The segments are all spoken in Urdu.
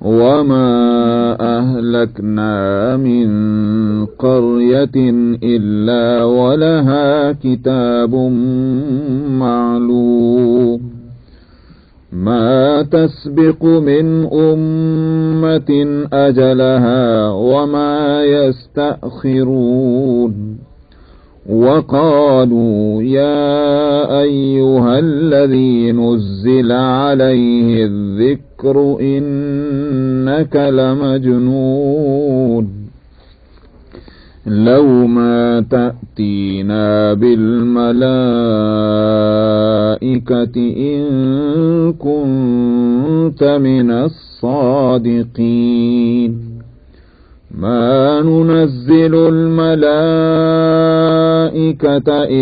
وما أهلكنا من قرية إلا ولها كتاب معلوم ما تسبق من أمة أجلها وما يستأخرون وقالوا يا أيها الذي نزل عليه الذكر إنك لمجنون لو ما تأتينا بالملائكة إن كنت من الصادقين ما ننزل الملائكة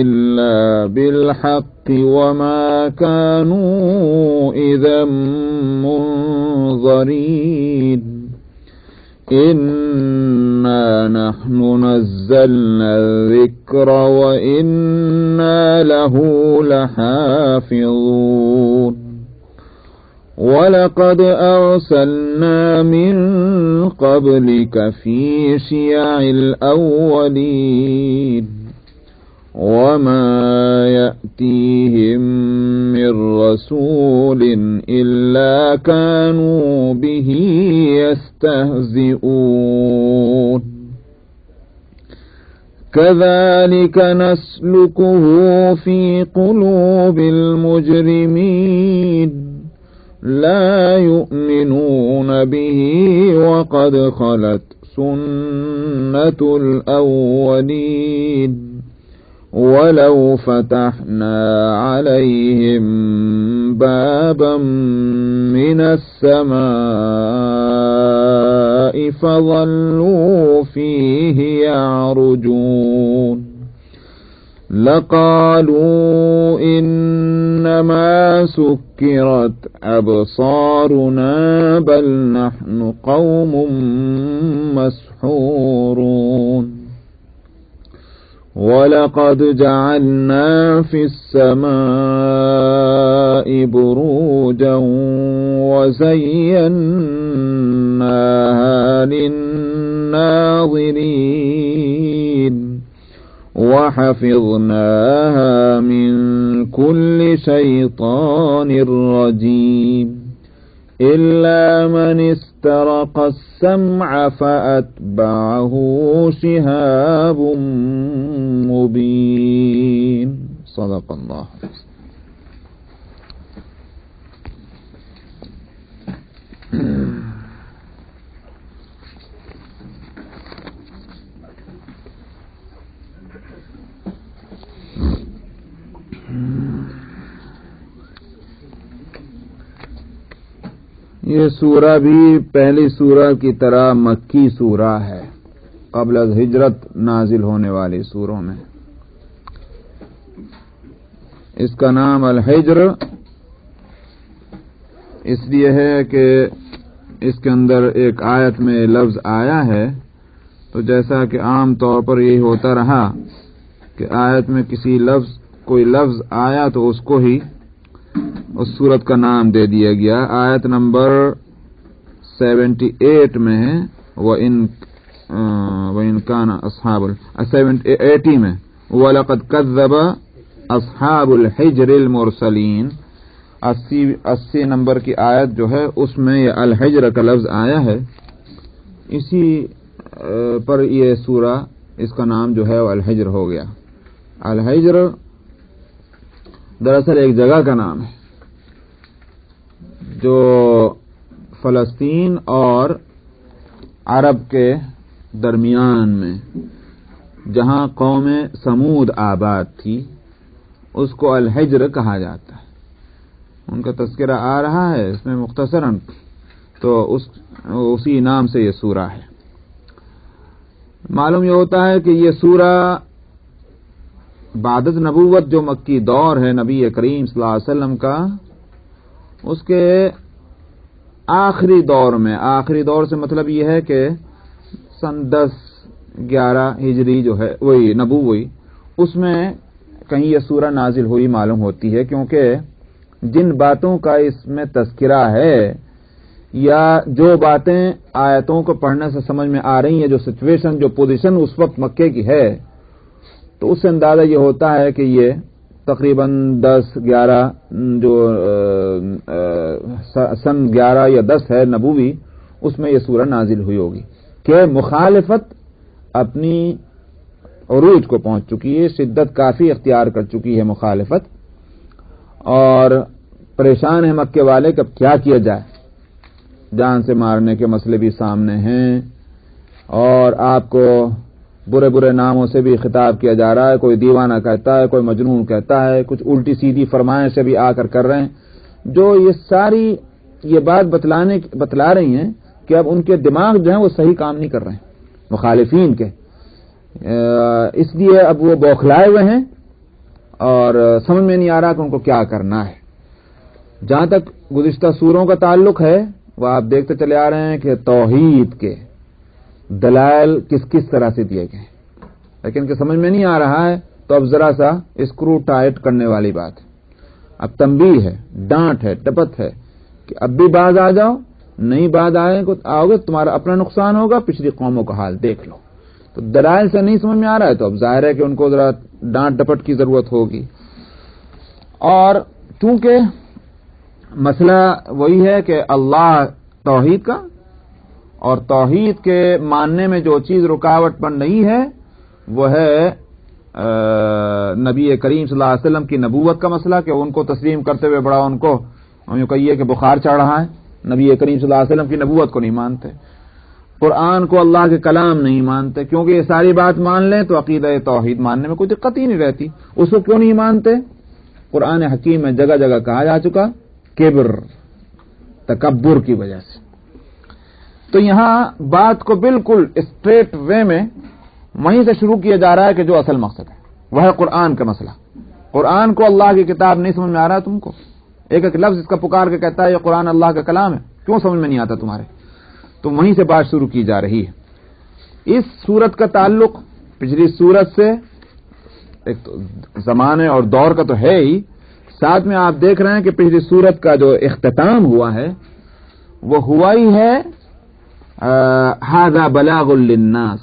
إلا بالحق وما كانوا إذا منظرين إنا نحن نزلنا الذكر وإنا له لحافظون ولقد أرسلنا من قبلك في شيع الأولين وما يأتيهم من رسول إلا كانوا به يستهزئون كذلك نسلكه في قلوب المجرمين لا يؤمنون به وقد خلت سنة الأولين ولو فتحنا عليهم بابا من السماء فظلوا فيه يعرجون لقالوا إنما سكرت أبصارنا بل نحن قوم مسحورون ولقد جعلنا في السماء بروجا وزيناها للناظرين وحفظناها من كل شيطان رجيم إلا من استرق السمع فأتبعه شهاب مبين صدق الله. یہ سورہ بھی پہلی سورہ کی طرح مکی سورہ ہے، قبل از ہجرت نازل ہونے والی سوروں میں. اس کا نام الحجر اس لیے ہے کہ اس کے اندر ایک آیت میں لفظ آیا ہے، تو جیسا کہ عام طور پر یہی ہوتا رہا کہ آیت میں کوئی لفظ آیا تو اس کو ہی اس سورت کا نام دے دیا گیا. آیت نمبر 78 میں ہے وَإِنْ كَانَ أَصْحَابُ 80 میں وَلَقَدْ كَذَّبَ أَصْحَابُ الْحِجْرِ الْمُرْسَلِينَ. 80 نمبر کی آیت جو ہے اس میں یہ الحجر کا لفظ آیا ہے. اسی پر یہ سورہ اس کا نام جو ہے وہ الحجر ہو گیا. الحجر دراصل ایک جگہ کا نام ہے جو فلسطین اور عرب کے درمیان میں جہاں قوم سمود آباد تھی اس کو الحجر کہا جاتا ہے. ان کا تذکرہ آ رہا ہے اس میں مختصراً، تو اسی نام سے یہ سورہ ہے. معلوم یہ ہوتا ہے کہ یہ سورہ بعد نبوت جو مکی دور ہے نبی کریم صلی اللہ علیہ وسلم کا، اس کے آخری دور سے مطلب یہ ہے کہ سن 10-11 ہجری جو ہے وہی نبوی، اس میں کہیں یہ سورہ نازل ہوئی معلوم ہوتی ہے، کیونکہ جن باتوں کا اس میں تذکرہ ہے یا جو باتیں آیتوں کو پڑھنے سے سمجھ میں آ رہی ہیں، جو سچویشن، جو پوزیشن اس وقت مکے کی ہے، تو اس سے اندازہ یہ ہوتا ہے کہ یہ تقریباً 10-11 جو سن 11 یا 10 ہے نبوی، اس میں یہ سورہ نازل ہوئی ہوگی کہ مخالفت اپنی عروج کو پہنچ چکی ہے، شدت کافی اختیار کر چکی ہے مخالفت، اور پریشان ہے مکے والے کہ اب کیا کیا جائے. جان سے مارنے کے مسئلے بھی سامنے ہیں، اور آپ کو برے برے ناموں سے بھی خطاب کیا جا رہا ہے. کوئی دیوانہ کہتا ہے، کوئی مجنون کہتا ہے، کچھ الٹی سیدھی فرمائشیں بھی آ کر رہے ہیں، جو یہ ساری یہ بات بتلا رہی ہیں کہ اب ان کے دماغ جو ہیں وہ صحیح کام نہیں کر رہے ہیں مخالفین کے. اس لیے اب وہ بوکھلائے ہوئے ہیں اور سمجھ میں نہیں آ رہا کہ ان کو کیا کرنا ہے. جہاں تک گزشتہ سوروں کا تعلق ہے، وہ آپ دیکھتے چلے آ رہے ہیں کہ توحید کے دلائل کس کس طرح سے دیے گئے، لیکن کہ سمجھ میں نہیں آ رہا ہے تو اب ذرا سا اسکرو ٹائٹ کرنے والی بات ہے. اب تنبیہ ہے، ڈانٹ ہے، ٹپت ہے کہ اب بھی باز آ جاؤ، نہیں باز آؤ گے تمہارا اپنا نقصان ہوگا، پچھلی قوموں کا حال دیکھ لو. تو دلائل سے نہیں سمجھ میں آ رہا ہے تو اب ظاہر ہے کہ ان کو ذرا ڈانٹ ڈپٹ کی ضرورت ہوگی. اور چونکہ مسئلہ وہی ہے کہ اللہ توحید کا، اور توحید کے ماننے میں جو چیز رکاوٹ بن رہی ہے وہ ہے نبی کریم صلی اللہ علیہ وسلم کی نبوت کا مسئلہ، کہ ان کو تسلیم کرتے ہوئے بڑا ان کو ہم یوں کہیے کہ بخار چڑھ رہا ہے. نبی کریم صلی اللہ علیہ وسلم کی نبوت کو نہیں مانتے، قرآن کو اللہ کے کلام نہیں مانتے. کیونکہ یہ ساری بات مان لیں تو عقیدہ توحید ماننے میں کوئی دقت ہی نہیں رہتی. اس کو کیوں نہیں مانتے؟ قرآن حکیم میں جگہ جگہ کہا جا چکا کبر، تکبر کی وجہ سے. تو یہاں بات کو بالکل اسٹریٹ وے میں وہیں سے شروع کیا جا رہا ہے کہ جو اصل مقصد ہے وہ ہے قرآن کا مسئلہ. قرآن کو اللہ کی کتاب نہیں سمجھ میں آ رہا تم کو، ایک ایک لفظ اس کا پکار کے کہتا ہے یہ قرآن اللہ کا کلام ہے، کیوں سمجھ میں نہیں آتا تمہارے؟ تو وہیں سے بات شروع کی جا رہی ہے. اس سورت کا تعلق پچھلی سورت سے ایک تو زمانے اور دور کا تو ہے ہی، ساتھ میں آپ دیکھ رہے ہیں کہ پچھلی سورت کا جو اختتام ہوا ہے وہ ہوا ہی ہے ھذا بلاغ للناس.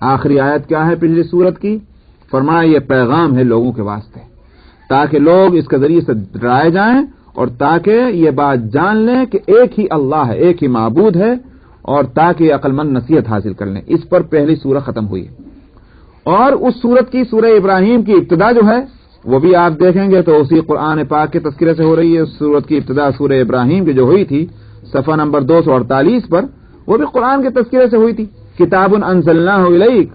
آخری آیت کیا ہے پچھلی سورت کی؟ فرمایا یہ پیغام ہے لوگوں کے واسطے، تاکہ لوگ اس کے ذریعے سے ڈرائے جائیں اور تاکہ یہ بات جان لیں کہ ایک ہی اللہ ہے، ایک ہی معبود ہے، اور تاکہ عقل مند نصیحت حاصل کر لیں. اس پر پہلی سورہ ختم ہوئی. اور اس سورت کی سورہ ابراہیم کی ابتدا جو ہے وہ بھی آپ دیکھیں گے تو اسی قرآن پاک کے تذکرے سے ہو رہی ہے. اس سورت کی ابتدا سورہ ابراہیم کی جو ہوئی تھی صفحہ نمبر 248 پر، وہ بھی قرآن کے تذکرے سے ہوئی تھی. کتاب انزلناہ الیک،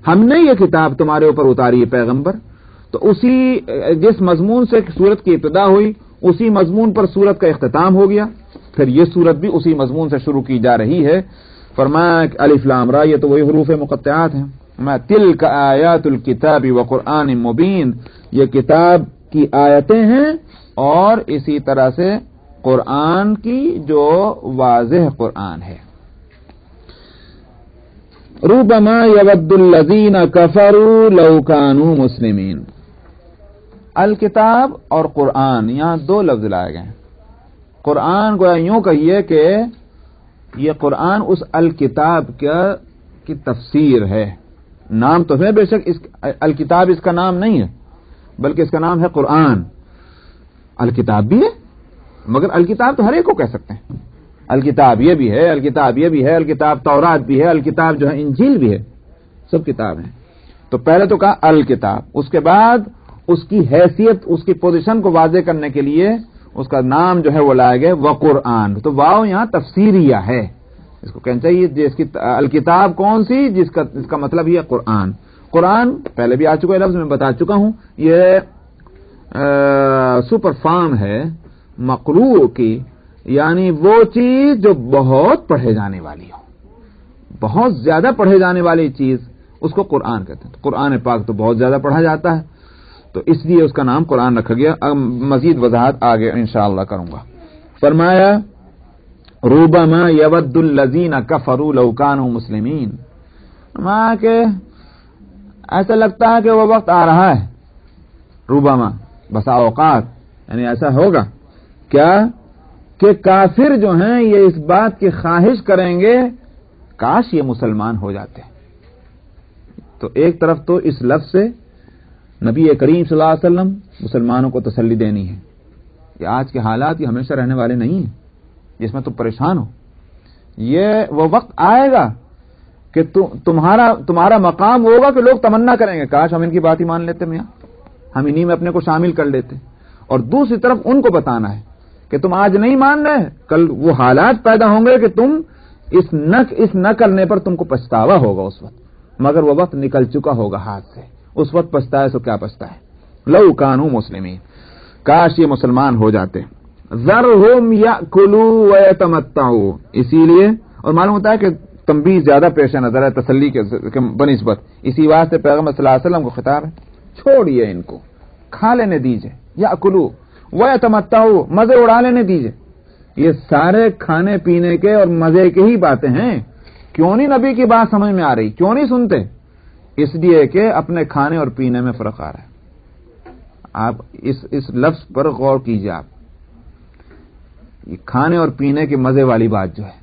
ہم نے یہ کتاب تمہارے اوپر اتاری ہے پیغمبر. تو اسی جس مضمون سے سورت کی ابتدا ہوئی اسی مضمون پر سورت کا اختتام ہو گیا. پھر یہ سورت بھی اسی مضمون سے شروع کی جا رہی ہے. فرمایا الف لام را، یہ تو وہی حروف مقطعات ہیں. تلک آیات الکتاب وقرآن مبین، یہ کتاب کی آیتیں ہیں اور اسی طرح سے قرآن کی جو واضح قرآن ہے. ربما یود الذین کفروا لو کانوا مسلمین. الکتاب اور قرآن، یہاں دو لفظ لائے گئے ہیں. قرآن کو یوں کہیے کہ یہ قرآن اس الکتاب کی تفسیر ہے. نام تو ہے بے شک الکتاب اس کا نام نہیں ہے، بلکہ اس کا نام ہے قرآن. الکتاب بھی ہے مگر الکتاب تو ہر ایک کو کہہ سکتے ہیں. الکتاب یہ بھی ہے، الکتاب یہ بھی ہے، الکتاب تورات بھی ہے، الکتاب جو ہے انجیل بھی ہے، سب کتاب ہیں. تو پہلے تو کہا الکتاب، اس کے بعد اس کی حیثیت، اس کی پوزیشن کو واضح کرنے کے لیے اس کا نام جو ہے وہ لائے گئے وقرآن. تو واو یہاں تفسیریہ ہے، اس کو کہنا چاہیے جس کی الکتاب کون سی، جس کا مطلب یہ قرآن. قرآن پہلے بھی آ چکا ہے، لفظ میں بتا چکا ہوں، یہ سپر فارم ہے مقروء کی، یعنی وہ چیز جو بہت پڑھے جانے والی ہو، بہت زیادہ پڑھے جانے والی چیز، اس کو قرآن کہتے ہیں. قرآن پاک تو بہت زیادہ پڑھا جاتا ہے تو اس لیے اس کا نام قرآن رکھا گیا. مزید وضاحت آگے انشاءاللہ کروں گا. فرمایا ربما یود الذین کفروا لو کانوا مسلمین، کہ ایسا لگتا ہے کہ وہ وقت آ رہا ہے. ربما بسا اوقات، یعنی ایسا ہوگا کیا کہ کافر جو ہیں یہ اس بات کی خواہش کریں گے کاش یہ مسلمان ہو جاتے. تو ایک طرف تو اس لفظ سے نبی کریم صلی اللہ علیہ وسلم مسلمانوں کو تسلی دینی ہے کہ آج کے حالات یہ ہمیشہ رہنے والے نہیں ہیں جس میں تم پریشان ہو. یہ وہ وقت آئے گا کہ تمہارا مقام ہوگا کہ لوگ تمنا کریں گے کاش ہم ان کی بات ہی مان لیتے میاں, ہم انہی میں اپنے کو شامل کر لیتے. اور دوسری طرف ان کو بتانا ہے کہ تم آج نہیں مان رہے, کل وہ حالات پیدا ہوں گے کہ تم اس نہ کرنے پر تم کو پچھتاوا ہوگا اس وقت, مگر وہ وقت نکل چکا ہوگا ہاتھ سے. اس وقت پچھتائے سو کیا پچھتائے. لو کانوا مسلمین, کاش یہ مسلمان ہو جاتے. ذرہم یاکلوا ویتمتعوا, اسی لیے اور معلوم ہوتا ہے کہ تنبیہ زیادہ پیش نظر ہے تسلی کے بنسبت, اسی واسطے پیغمبر صلی اللہ علیہ وسلم کو خطاب ہے چھوڑیے ان کو, کھا لینے دیجئے. یاکلوا ویتمتعوا, مزے اڑا لینے دیجئے. یہ سارے کھانے پینے کے اور مزے کے ہی باتیں ہیں. کیوں نہیں نبی کی بات سمجھ میں آ رہی, کیوں نہیں سنتے؟ اس لیے کہ اپنے کھانے اور پینے میں فرق آ رہا ہے. آپ اس لفظ پر غور کیجئے. آپ یہ کھانے اور پینے کے مزے والی بات جو ہے,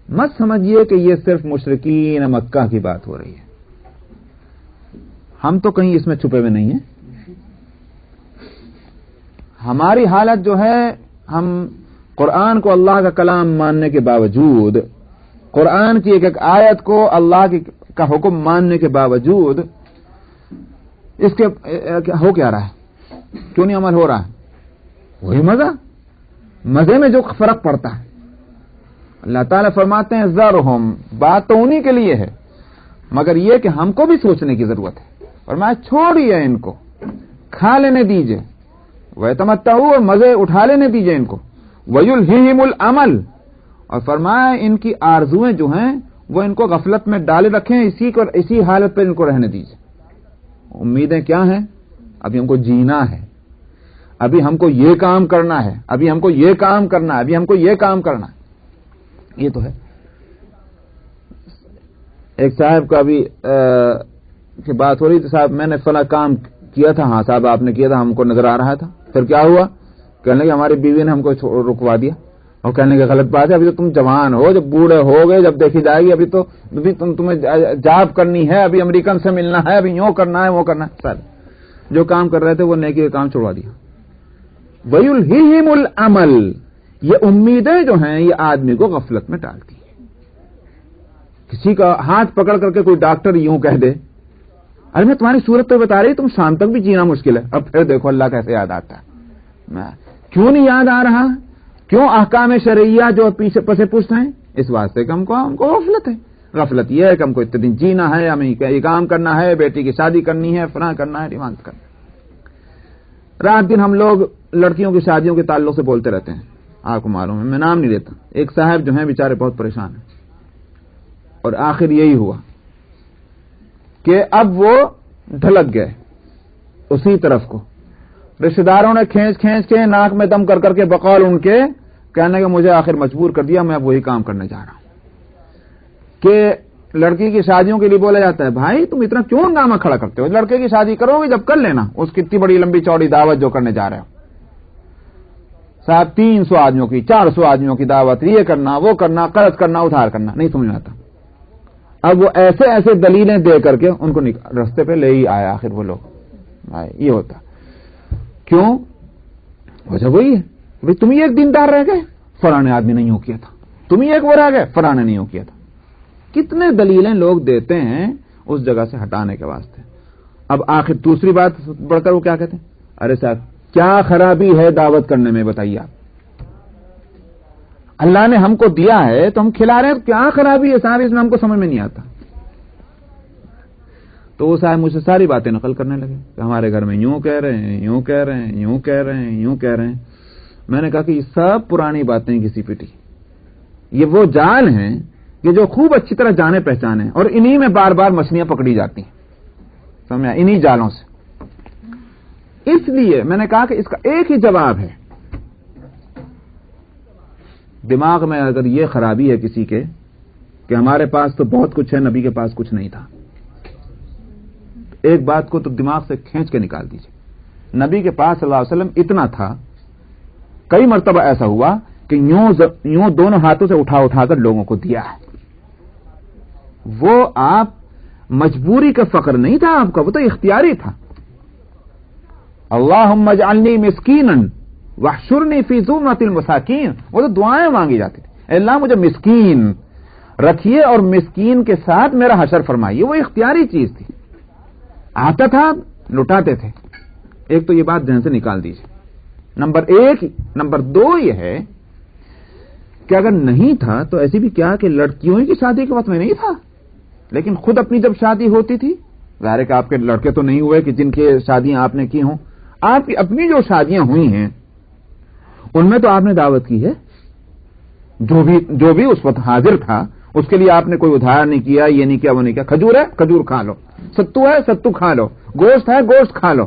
مت سمجھیے کہ یہ صرف مشرکین مکہ کی بات ہو رہی ہے. ہم تو کہیں اس میں چھپے ہوئے نہیں ہیں. ہماری حالت جو ہے, ہم قرآن کو اللہ کا کلام ماننے کے باوجود, قرآن کی ایک آیت کو اللہ کا حکم ماننے کے باوجود اس کے ہو کیا رہا ہے, کیوں نہیں عمل ہو رہا ہے؟ وہی مزے میں جو فرق پڑتا ہے. اللہ تعالیٰ فرماتے ہیں ذرہم, بات تو انہی کے لیے ہے, مگر یہ کہ ہم کو بھی سوچنے کی ضرورت ہے. فرمایا چھوڑیے ان کو, کھا لینے دیجئے. ویتمتعوا, اور مزے اٹھا لینے دیجئے ان کو. ویلہہم العمل, اور فرمایا ان کی آرزویں جو ہیں وہ ان کو غفلت میں ڈالے رکھیں, اسی حالت پر ان کو رہنے دیجئے. امیدیں کیا ہیں؟ ابھی ہم کو جینا ہے, ابھی ہم کو یہ کام کرنا ہے, ابھی ہم کو یہ کام کرنا ہے, ابھی ہم کو یہ کام کرنا ہے. یہ تو ہے. ایک صاحب کا ابھی کی بات ہو رہی تھی, صاحب میں نے فلاں کام کیا تھا. ہاں صاحب آپ نے کیا تھا, ہم کو نظر آ رہا تھا. پھر کیا ہوا؟ کہنے لگے ہماری بیوی نے ہم کو رکوا دیا. اور کہنے کی غلط بات ہے, ابھی تو تم جوان ہو, جب بوڑھے ہو گئے جب دیکھی جائے گی, ابھی تمہیں جاب کرنی ہے, ابھی امریکن سے ملنا ہے, ابھی یوں کرنا ہے وہ کرنا ہے. سر جو کام کر رہے تھے وہ نیکی کا کام چھوڑوا دیا. وَيُلْهِهِمُ الْعَمَلِ, یہ امیدیں جو ہیں یہ آدمی کو غفلت میں ڈالتی ہیں. کسی کا ہاتھ پکڑ کر کے کوئی ڈاکٹر یوں کہہ دے, ارے میں تمہاری صورت تو بتا رہی, تم شام تک بھی جینا مشکل ہے. اب پھر دیکھو اللہ کیسے یاد آتا ہے. کیوں نہیں یاد آ رہا؟ کیوں احکام شرعیہ جو پیچھے پسے پشت ہیں؟ اس واسطے کہ ہم کو غفلت ہے. غفلت یہ ہے کہ ہم کو اتنے دن جینا ہے, ہمیں یہ کام کرنا ہے, بیٹی کی شادی کرنی ہے, فلاں کرنا ہے, ڈیمانڈ کرنا ہے. رات دن ہم لوگ لڑکیوں کی شادیوں کے تعلق سے بولتے رہتے ہیں. آپ کو معلوم ہے, میں نام نہیں لیتا. ایک صاحب جو ہیں بیچارے بہت پریشان ہیں, اور آخر یہی ہوا کہ اب وہ ڈھلک گئے اسی طرف کو. رشتہ داروں نے کھینچ کے ناک میں دم کر کے بقول ان کے کہنے کہ مجھے آخر مجبور کر دیا, میں اب وہی کام کرنے جا رہا ہوں. کہ لڑکی کی شادیوں کے لیے بولا جاتا ہے بھائی تم اتنا کیوں ہنگامہ کھڑا کرتے ہو, لڑکے کی شادی کرو گے جب کر لینا, اس کی اتنی بڑی لمبی چوڑی دعوت جو کرنے جا رہے ہو. صاحب 300 آدمیوں کی 400 آدمیوں کی دعوت, یہ کرنا وہ کرنا, قرض کرنا, ادھار کرنا, نہیں سمجھ میں آتا. اب وہ ایسے دلیلیں دے کر کے ان کو رستے پہ لے ہی آیا آخر وہ لوگ. یہ ہوتا کیوں؟ وجہ وہی ہے, بھائی تم ہی ایک دیندار رہ گئے, فلانے آدمی نہیں ہو کیا تھا, تم ہی ایک وہ رہ گئے, فلانے نہیں ہو کیا تھا. کتنے دلیلیں لوگ دیتے ہیں اس جگہ سے ہٹانے کے واسطے. اب آخر دوسری بات بڑھ کر وہ کیا کہتے ہیں, ارے صاحب کیا خرابی ہے دعوت کرنے میں, بتائیے آپ. اللہ نے ہم کو دیا ہے تو ہم کھلا رہے ہیں, کیا خرابی ہے صاحب, اس میں ہم کو سمجھ میں نہیں آتا. تو وہ صاحب مجھ سے ساری باتیں نقل کرنے لگے کہ ہمارے گھر میں یوں کہہ رہے ہیں, یوں کہہ رہے ہیں, یوں کہہ رہے ہیں, یوں کہہ رہے ہیں. میں نے کہا کہ یہ سب پرانی باتیں کسی پٹی, یہ وہ جال ہیں کہ جو خوب اچھی طرح جانے پہچانے, اور انہی میں بار بار مچھلیاں پکڑی جاتی ہیں, سمجھا, انہی جالوں سے. اس لیے میں نے کہا کہ اس کا ایک ہی جواب ہے. دماغ میں اگر یہ خرابی ہے کسی کے کہ ہمارے پاس تو بہت کچھ ہے, نبی کے پاس کچھ نہیں تھا, ایک بات کو تو دماغ سے کھینچ کے نکال دیجیے. نبی کے پاس صلی اللہ علیہ وسلم اتنا تھا, کئی مرتبہ ایسا ہوا کہ یوں دونوں ہاتھوں سے اٹھا اٹھا کر لوگوں کو دیا ہے. وہ آپ مجبوری کا فقر نہیں تھا آپ کا، وہ تو اختیاری تھا. اللہم اجعلنی مسکینا واحشرنی فی زمرۃ المساکین، وہ تو دعائیں مانگی جاتی تھی، اللہ مجھے مسکین رکھیے اور مسکین کے ساتھ میرا حشر فرمائیے. وہ اختیاری چیز تھی، آتا تھا لٹاتے تھے. ایک تو یہ بات ذہن سے نکال دیجیے. نمبر 1. نمبر 2 یہ ہے کہ اگر نہیں تھا تو ایسی بھی کیا کہ لڑکیوں کی شادی کے وقت میں نہیں تھا، لیکن خود اپنی جب شادی ہوتی تھی، ظاہر ہے کہ آپ کے لڑکے تو نہیں ہوئے کہ جن کی شادیاں آپ نے کی ہوں، آپ کی اپنی جو شادیاں ہوئی ہیں ان میں تو آپ نے دعوت کی ہے. جو بھی اس وقت حاضر تھا اس کے لیے آپ نے کوئی ادھار نہیں کیا، یہ نہیں کیا، وہ نہیں کیا. کھجور ہے کھجور کھا لو، ستو ہے ستو کھا لو، گوشت ہے گوشت کھا لو،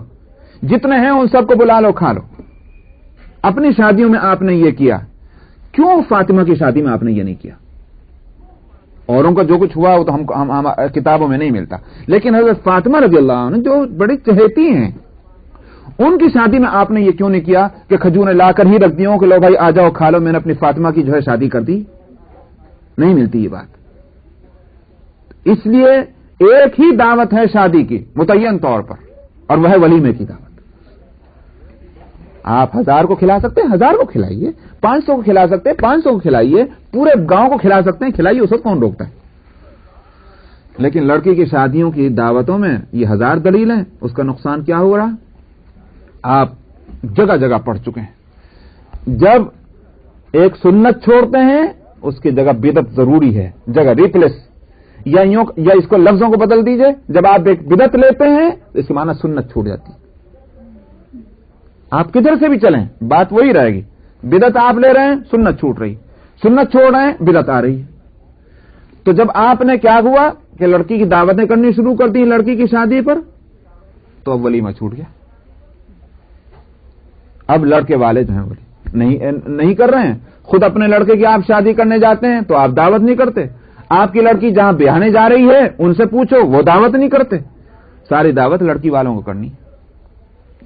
جتنے ہیں ان سب کو بلا لو کھا لو. اپنی شادیوں میں آپ نے یہ کیا. کیوں فاطمہ کی شادی میں آپ نے یہ نہیں کیا؟ اوروں کا جو کچھ ہوا وہ تو ہم کتابوں میں نہیں ملتا، لیکن حضرت فاطمہ رضی اللہ عنہ جو بڑی چہیتی ہیں، ان کی شادی میں آپ نے یہ کیوں نہیں کیا کہ کھجوریں لا کر ہی رکھ دی ہوں کہ لو بھائی آ جاؤ کھا لو، میں نے اپنی فاطمہ کی جو ہے شادی کر دی؟ نہیں ملتی یہ بات. اس لیے ایک ہی دعوت ہے شادی کی متعین طور پر، اور وہ ہے ولیمے کی دعوت. آپ 1000 کو کھلا سکتے ہیں 1000 کو کھلائیے، 500 کو کھلا سکتے ہیں 500 کو کھلائیے، پورے گاؤں کو کھلا سکتے ہیں کھلائیے، اس وقت کون روکتا ہے؟ لیکن لڑکی کی شادیوں کی دعوتوں میں یہ 1000 دلیل ہیں. اس کا نقصان کیا ہو رہا آپ جگہ جگہ پڑھ چکے ہیں. جب ایک سنت چھوڑتے ہیں اس کی جگہ بدعت ضروری ہے، جگہ ریپلیس، یا اس کو لفظوں کو بدل دیجئے. جب آپ ایک بدعت لیتے ہیں اس کی معنی سنت چھوٹ جاتی ہے. آپ کدھر سے بھی چلیں بات وہی رہے گی. بدعت آپ لے رہے ہیں سنت چھوٹ رہی، سنت چھوڑ رہے ہیں بدعت آ رہی ہے. تو جب آپ نے کیا ہوا کہ لڑکی کی دعوتیں کرنی شروع کر دی لڑکی کی شادی پر، تو اب ولیمہ چھوٹ گیا. اب لڑکے والے جو ہیں نہیں کر رہے ہیں. خود اپنے لڑکے کی آپ شادی کرنے جاتے ہیں تو آپ دعوت نہیں کرتے. آپ کی لڑکی جہاں بیاہنے جا رہی ہے ان سے پوچھو وہ دعوت نہیں کرتے. ساری دعوت لڑکی والوں کو کرنی.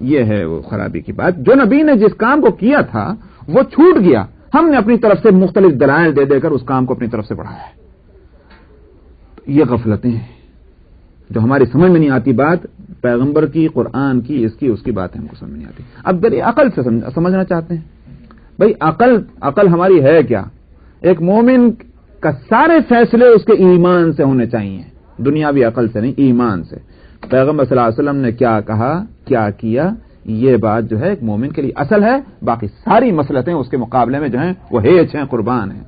یہ ہے وہ خرابی کی بات. جو نبی نے جس کام کو کیا تھا وہ چھوٹ گیا، ہم نے اپنی طرف سے مختلف دلائل دے دے کر اس کام کو اپنی طرف سے بڑھایا ہے. یہ غفلتیں ہیں جو ہماری سمجھ میں نہیں آتی. بات پیغمبر کی، قرآن کی، اس کی بات ہم کو سمجھ نہیں آتی. اب ذرا عقل سے سمجھنا چاہتے ہیں. بھئی عقل ہماری ہے کیا؟ ایک مومن کا سارے فیصلے اس کے ایمان سے ہونے چاہیے، دنیاوی عقل سے نہیں، ایمان سے. پیغمبر صلی اللہ علیہ وسلم نے کیا کہا، کیا کیا، یہ بات جو ہے ایک مومن کے لیے اصل ہے. باقی ساری مسئلتیں اس کے مقابلے میں جو ہیں وہ ہیچ ہیں، قربان ہیں.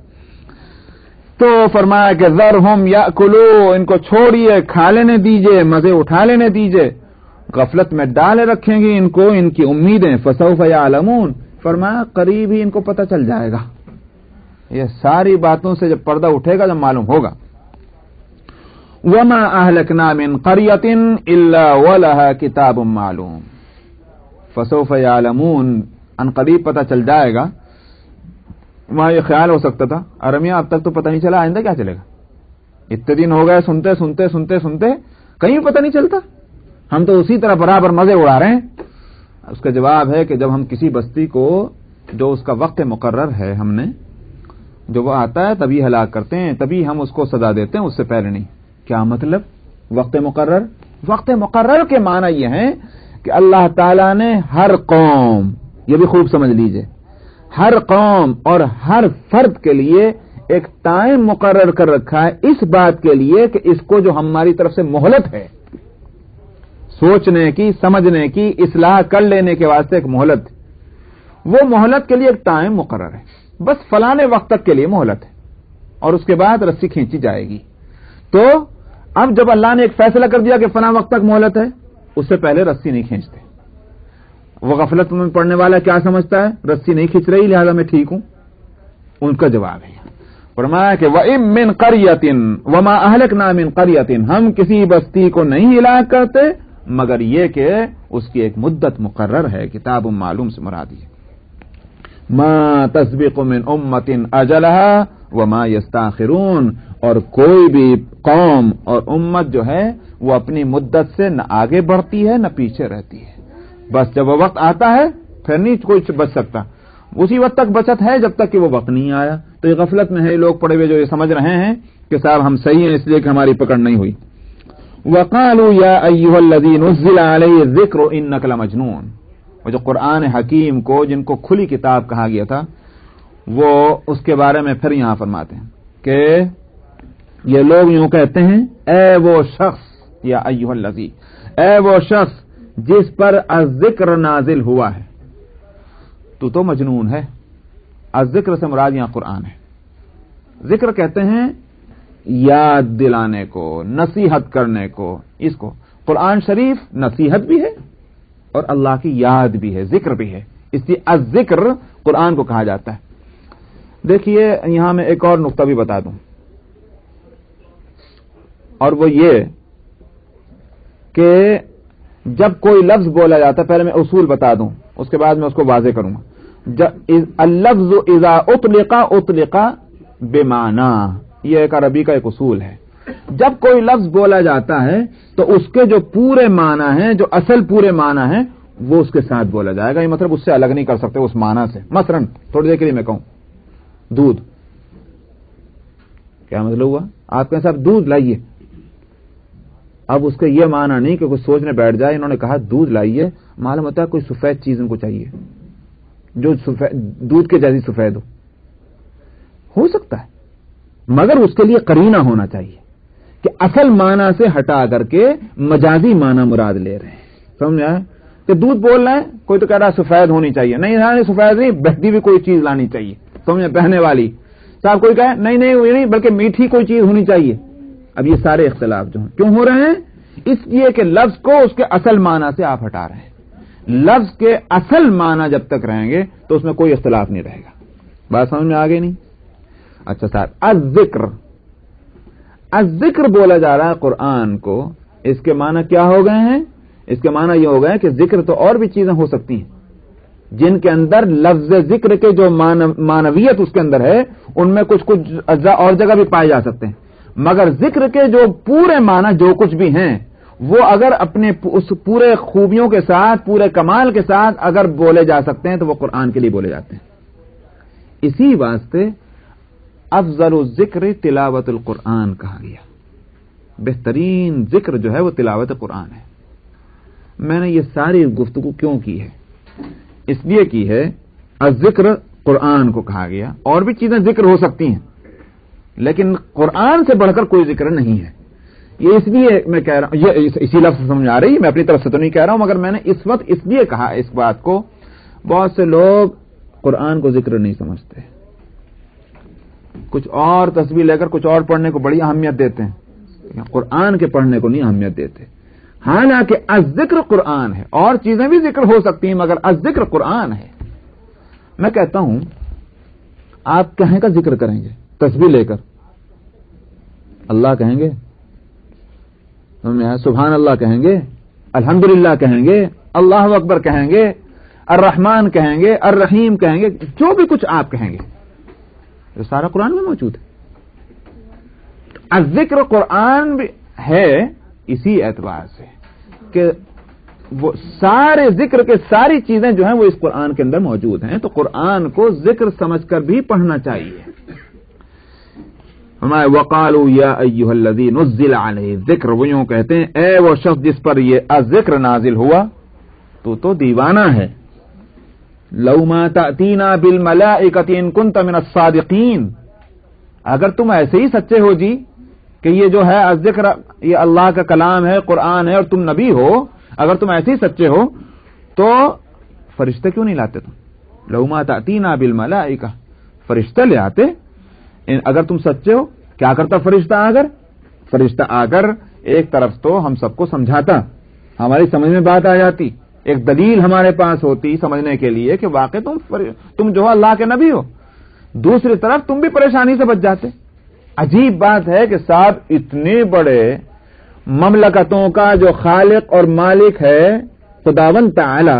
تو فرمایا کہ ذرہم یاکلوا، ان کو چھوڑیے، کھا لینے دیجئے، مزے اٹھا لینے دیجئے. غفلت میں ڈالے رکھیں گے ان کو ان کی امیدیں. فسوف یعلمون، فرمایا قریب ہی ان کو پتہ چل جائے گا. یہ ساری باتوں سے جب پردہ اٹھے گا جب معلوم ہوگا. وما اہلکنا من قریۃ الا ولها کتاب معلوم. فسوف یعلمون، ان قریب پتہ چل جائے گا. وہاں یہ خیال ہو سکتا تھا ارمیا اب تک تو پتہ نہیں چلا، آئندہ کیا چلے گا؟ اتنے دن ہو گئے سنتے سنتے سنتے سنتے کہیں پتہ نہیں چلتا، ہم تو اسی طرح برابر مزے اڑا رہے ہیں. اس کا جواب ہے کہ جب ہم کسی بستی کو جو اس کا وقت مقرر ہے ہم نے جو وہ آتا ہے تبھی ہلاک کرتے ہیں، تبھی ہم اس کو سزا دیتے ہیں، اس سے پہلے نہیں. کیا مطلب وقت مقرر؟ وقت مقرر کے معنی یہ ہے کہ اللہ تعالیٰ نے ہر قوم، یہ بھی خوب سمجھ لیجئے، ہر قوم اور ہر فرد کے لیے ایک ٹائم مقرر کر رکھا ہے اس بات کے لیے کہ اس کو جو ہماری طرف سے مہلت ہے سوچنے کی، سمجھنے کی، اصلاح کر لینے کے واسطے ایک مہلت، وہ مہلت کے لیے ایک ٹائم مقرر ہے. بس فلانے وقت تک کے لیے مہلت ہے اور اس کے بعد رسی کھینچی جائے گی. تو اب جب اللہ نے ایک فیصلہ کر دیا کہ فلاں وقت تک مہلت ہے، اس سے پہلے رسی نہیں کھینچتے. وہ غفلت میں پڑنے والا کیا سمجھتا ہے؟ رسی نہیں کھینچ رہی لہذا میں ٹھیک ہوں. ان کا جواب ہے فرمایا کہ وَإِن مِّن قَرْيَةٍ وَمَا أَهْلَكْنَا مِن قَرْيَةٍ، ہم کسی بستی کو نہیں ہلاک کرتے مگر یہ کہ اس کی ایک مدت مقرر ہے. کتاب معلوم سے مراد ہے ما تسبق من امت اجلها وما يستاخرون، اور کوئی بھی قوم اور امت جو ہے وہ اپنی مدت سے نہ آگے بڑھتی ہے نہ پیچھے رہتی ہے. بس جب وہ وقت آتا ہے پھر نہیں کوئی بچ سکتا. اسی وقت تک بچت ہے جب تک کہ وہ وقت نہیں آیا. تو یہ غفلت میں ہے لوگ پڑے ہوئے جو یہ سمجھ رہے ہیں کہ صاحب ہم صحیح ہیں اس لیے کہ ہماری پکڑ نہیں ہوئی. وقالوا یا ایھا الذی نزل علیہ الذکر انک لمجنون. وہ جو قرآن حکیم کو جن کو کھلی کتاب کہا گیا تھا وہ اس کے بارے میں پھر یہاں فرماتے ہیں کہ یہ لوگ یوں کہتے ہیں اے وہ شخص یا ایھا الذی، اے وہ شخص جس پر الذکر نازل ہوا ہے تو مجنون ہے. الذکر سے مراد یہاں قرآن ہے. ذکر کہتے ہیں یاد دلانے کو، نصیحت کرنے کو. اس کو قرآن شریف نصیحت بھی ہے اور اللہ کی یاد بھی ہے، ذکر بھی ہے، اس لیے الذکر قرآن کو کہا جاتا ہے. دیکھیے یہاں میں ایک اور نقطہ بھی بتا دوں، اور وہ یہ کہ جب کوئی لفظ بولا جاتا ہے، پہلے میں اصول بتا دوں اس کے بعد میں اس کو واضح کروں گا. اللفظ اذا اطلق بمعنی، یہ ایک عربی کا ایک اصول ہے. جب کوئی لفظ بولا جاتا ہے تو اس کے جو پورے معنی ہیں، جو اصل پورے معنی ہیں، وہ اس کے ساتھ بولا جائے گا. یہ مطلب اس سے الگ نہیں کر سکتے اس معنی سے. مثلا تھوڑی دیر کے لیے میں کہوں دودھ، کیا مطلب ہوا؟ آپ کہیں صاحب دودھ لائیے. اب اس کا یہ معنی نہیں کہ کچھ سوچنے بیٹھ جائے انہوں نے کہا دودھ لائیے، معلوم ہوتا ہے کوئی سفید چیز ان کو چاہیے جو دودھ کے جیسی سفید ہو سکتا ہے، مگر اس کے لیے قرینہ ہونا چاہیے کہ اصل معنی سے ہٹا کر کے مجازی معنی مراد لے رہے ہیں. سمجھ آیا کہ دودھ بول رہے ہیں، کوئی تو کہہ رہا ہے سفید ہونی چاہیے. نہیں سفید نہیں، بہتی بھی کوئی چیز لانی چاہیے. سمجھے؟ بہنے والی. صاحب کوئی کہے نہیں بلکہ میٹھی کوئی چیز ہونی چاہیے. اب یہ سارے اختلاف جو ہیں کیوں ہو رہے ہیں؟ اس لیے کہ لفظ کو اس کے اصل معنی سے آپ ہٹا رہے ہیں. لفظ کے اصل معنی جب تک رہیں گے تو اس میں کوئی اختلاف نہیں رہے گا. بات سمجھ میں آگے نہیں؟ اچھا صاحب الذکر بولا جا رہا ہے قرآن کو. اس کے معنی کیا ہو گئے ہیں؟ اس کے معنی یہ ہو گئے کہ ذکر تو اور بھی چیزیں ہو سکتی ہیں جن کے اندر لفظ ذکر کے جو معنویت اس کے اندر ہے ان میں کچھ اجزاء اور جگہ بھی پائے جا سکتے ہیں، مگر ذکر کے جو پورے معنی جو کچھ بھی ہیں وہ اگر اپنے اس پورے خوبیوں کے ساتھ، پورے کمال کے ساتھ اگر بولے جا سکتے ہیں تو وہ قرآن کے لیے بولے جاتے ہیں. اسی واسطے افضل الذکر تلاوت القرآن کہا گیا. بہترین ذکر جو ہے وہ تلاوت قرآن ہے. میں نے یہ ساری گفتگو کیوں کی ہے؟ اس لیے کی ہے الذکر قرآن کو کہا گیا. اور بھی چیزیں ذکر ہو سکتی ہیں لیکن قرآن سے بڑھ کر کوئی ذکر نہیں ہے. یہ اس لیے میں کہہ رہا ہوں، یہ اسی لفظ سے سمجھ آ رہی ہے، میں اپنی طرف سے تو نہیں کہہ رہا ہوں، مگر میں نے اس وقت اس لیے کہا اس بات کو. بہت سے لوگ قرآن کو ذکر نہیں سمجھتے، کچھ اور تسبیح لے کر کچھ اور پڑھنے کو بڑی اہمیت دیتے ہیں، قرآن کے پڑھنے کو نہیں اہمیت دیتے. حالانکہ الذکر قرآن ہے، اور چیزیں بھی ذکر ہو سکتی ہیں مگر الذکر قرآن ہے. میں کہتا ہوں آپ کہیں کا ذکر کریں گے تسبیح لے کر؟ اللہ کہیں گے، سبحان اللہ کہیں گے، الحمدللہ کہیں گے، اللہ اکبر کہیں گے، الرحمن کہیں گے، الرحیم کہیں گے، جو بھی کچھ آپ کہیں گے یہ سارا قرآن میں موجود ہے. الذکر قرآن بھی ہے اسی اعتبار سے کہ وہ سارے ذکر کے ساری چیزیں جو ہیں وہ اس قرآن کے اندر موجود ہیں. تو قرآن کو ذکر سمجھ کر بھی پڑھنا چاہیے. ہمارے وقالوا یا ایھا الذی نزل علیہ الذکر، وہ یوں کہتے ہیں اے وہ شخص جس پر یہ ذکر نازل ہوا تو دیوانہ ہے. لو ما تأتینا بالملائکۃ ان کنت من الصادقین، اگر تم ایسے ہی سچے ہو جی کہ یہ جو ہے الذکر یہ اللہ کا کلام ہے، قرآن ہے اور تم نبی ہو، اگر تم ایسے ہی سچے ہو تو فرشتے کیوں نہیں لاتے تم؟ لو ما تأتینا بالملائکہ، فرشتے لے آتے. اگر تم سچے ہو کیا کرتا فرشتہ آ کر ایک طرف تو ہم سب کو سمجھاتا، ہماری سمجھ میں بات آ جاتی، ایک دلیل ہمارے پاس ہوتی سمجھنے کے لیے کہ واقع تم جو اللہ کے نبی ہو. دوسری طرف تم بھی پریشانی سے بچ جاتے. عجیب بات ہے کہ صاحب اتنے بڑے مملکتوں کا جو خالق اور مالک ہے خداوند تعالی،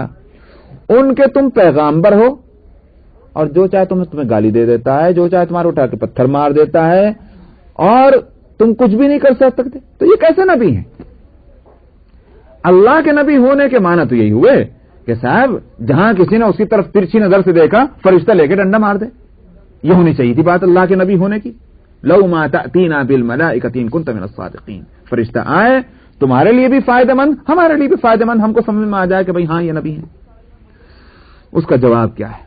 ان کے تم پیغامبر ہو اور جو چاہے تمہیں گالی دے دیتا ہے، جو چاہے تمہارے اٹھا کے پتھر مار دیتا ہے اور تم کچھ بھی نہیں کر سکتے. تو یہ کیسے نبی ہیں؟ اللہ کے نبی ہونے کے معنی تو یہی ہوئے کہ صاحب جہاں کسی نے اس کی طرف ترچھی نظر سے دیکھا فرشتہ لے کے ڈنڈا مار دے. یہ ہونی چاہیے تھی بات اللہ کے نبی ہونے کی. لو ما تأتینا بالملائکۃ ان کنت من الصادقین. فرشتہ آئے تمہارے لیے بھی فائدہ مند, ہمارے لیے بھی فائدہ مند, ہم کو سمجھ میں آ جائے کہ بھئی ہاں یہ نبی ہیں. اس کا جواب کیا ہے؟